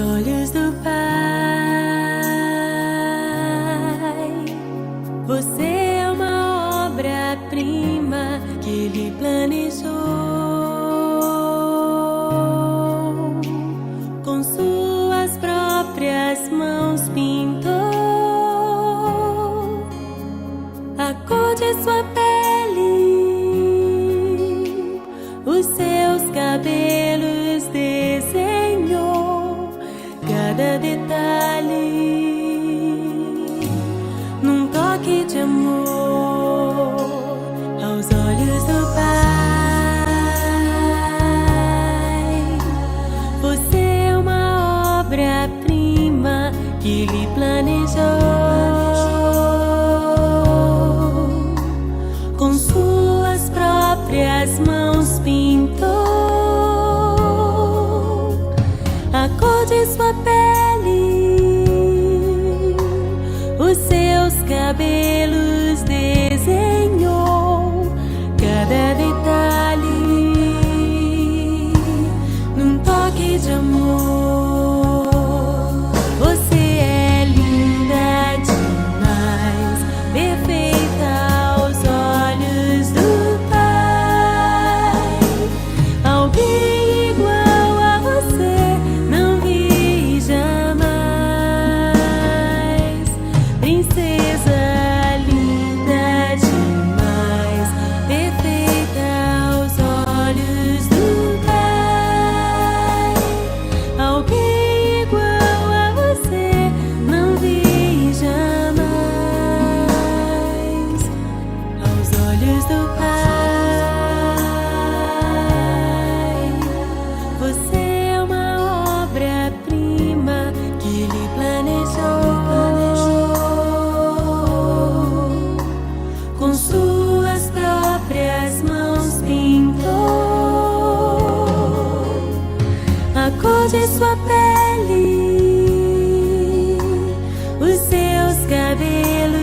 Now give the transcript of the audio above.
olhos do Pai. Você é uma obra-prima que Ele planejou. Com suas próprias mãos pintou a cor de sua pele, os seus cabelos desenhou, cada detalhe num toque de amor aos olhos do Pai. Você é uma obra-prima que Ele planejou. Com suas próprias mãos pintou a cor de sua pele, os seus cabelos desenhou, cada detalhe num toque de amor. Você é linda demais, perfeita aos olhos do Pai. Alguém igual a você não vi jamais. Princesa linda demais, perfeita aos olhos do Pai. Alguém igual a você não vi jamais. Aos olhos do Pai, você é uma obra-prima que Ele planejou. Com suas próprias mãos pintou a cor de sua pele, os seus cabelos